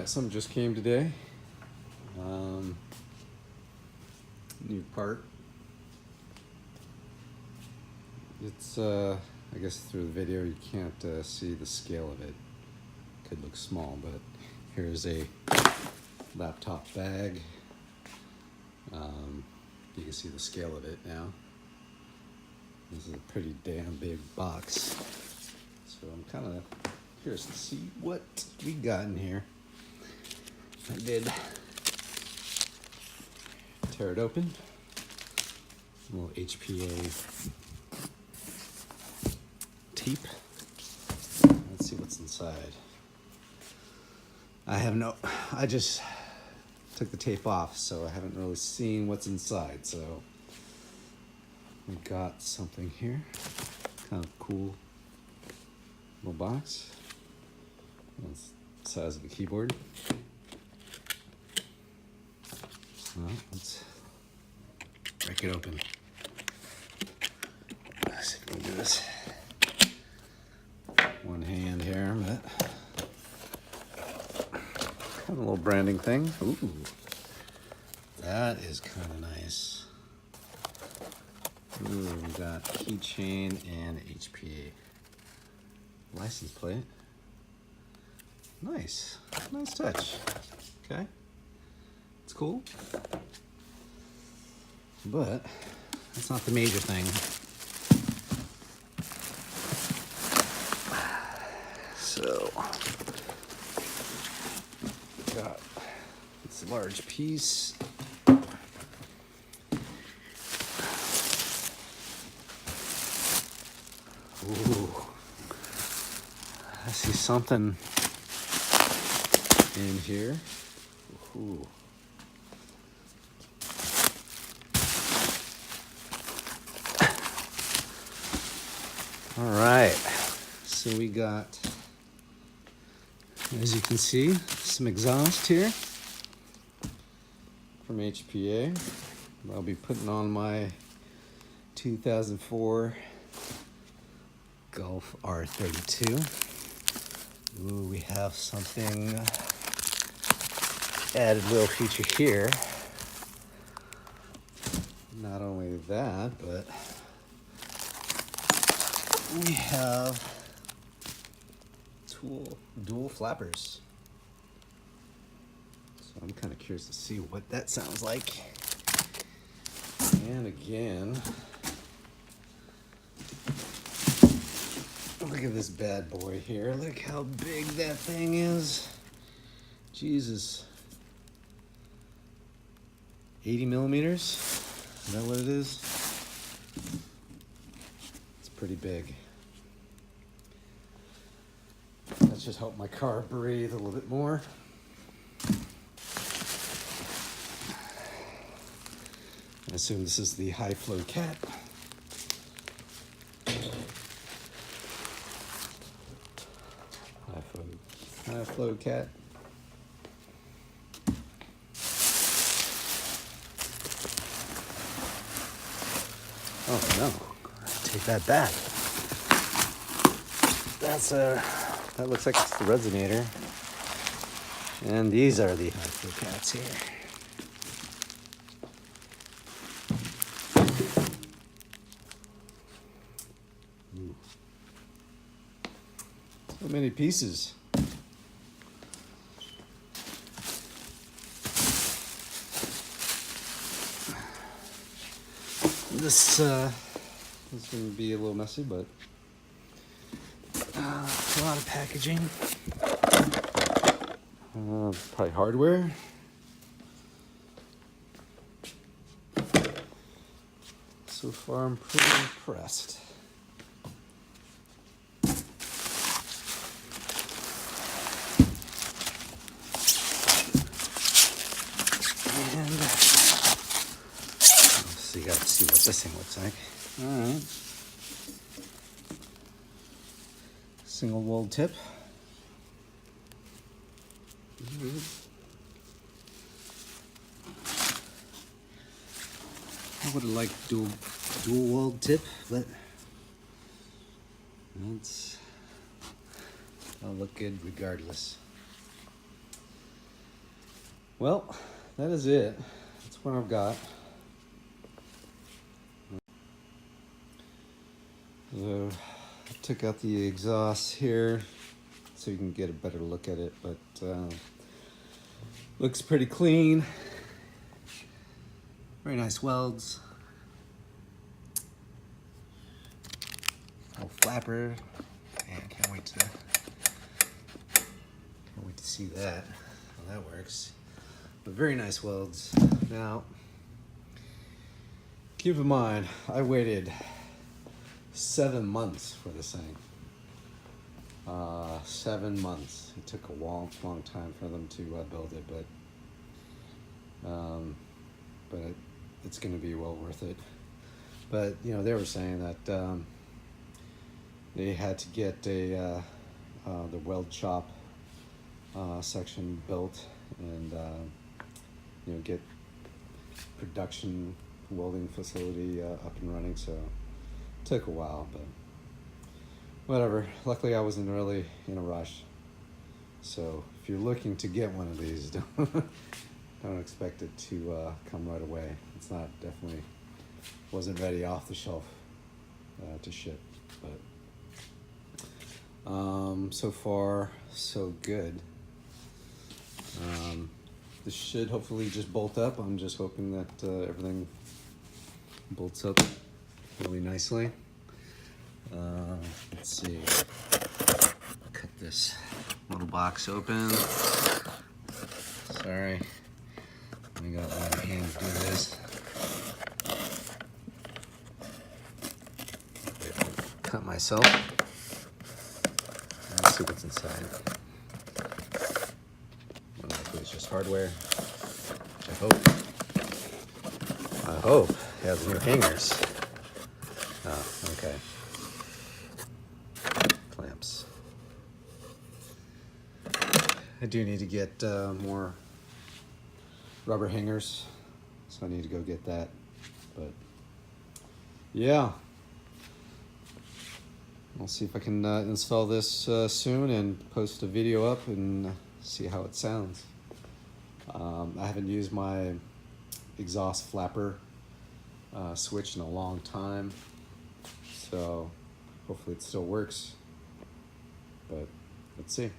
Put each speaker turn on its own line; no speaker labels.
Alright, something just came today. New part. It's, I guess through the video you can't see the scale of it. Could look small, but here's a laptop bag. You can see the scale of it now. This is a pretty damn big box. So I'm kind of curious to see what we got in here. I did tear it open. A little HPA tape. Let's see what's inside. I just took the tape off, so I haven't really seen what's inside. So we got something here. Kind of cool little box. That's the size of the keyboard. Well, let's break it open. Let's see if we can do this. One hand here, but kind of a little branding thing. Ooh, that is kind of nice. Ooh, we got keychain and HPA license plate. Nice, nice touch. Okay, it's cool, but that's not the major thing. So, got this large piece. Ooh, I see something in here. Ooh. All right, so we got, as you can see, some exhaust here from HPA. I'll be putting on my 2004 Golf R32. Ooh, we have something, added little feature here. Not only that, but we have dual flappers. So I'm kind of curious to see what that sounds like. And again, look at this bad boy here. Look how big that thing is. Jesus. 80 millimeters? Is that what it is? It's pretty big. That should help my car breathe a little bit more. I assume this is the high flow cat. High flow cat. Oh no, take that back. That looks like it's the resonator. And these are the high flow cats here. Ooh. So many pieces. This is going to be a little messy, but a lot of packaging. Probably hardware. So far, I'm pretty impressed. And so you got to see what this thing looks like. All right. Single walled tip. I would have liked dual walled tip, but that'll look good regardless. Well, that is it. That's what I've got. So I took out the exhaust here so you can get a better look at it, but looks pretty clean. Very nice welds. Little flapper. Man, can't wait to see that, how that works. But very nice welds. Now, keep in mind, I waited 7 months for this thing. 7 months. It took a long time for them to build it, but it's going to be well worth it. But you know, they were saying that they had to get the weld shop section built and you know, get production welding facility up and running. So it took a while, but whatever. Luckily, I wasn't really in a rush. So if you're looking to get one of these, don't expect it to come right away. It's not, definitely wasn't ready off the shelf to ship. But so far, so good. This should hopefully just bolt up. I'm just hoping that everything bolts up really nicely. Let's see. Cut this little box open. Sorry, I got my hand to do this. Cut myself. Let's see what's inside. Hopefully it's just hardware. Which I hope it has new hangers. Oh, okay. Clamps. I do need to get more rubber hangers, so I need to go get that. But yeah, I'll see if I can install this soon and post a video up and see how it sounds. I haven't used my exhaust flapper switch in a long time, so hopefully it still works, but let's see.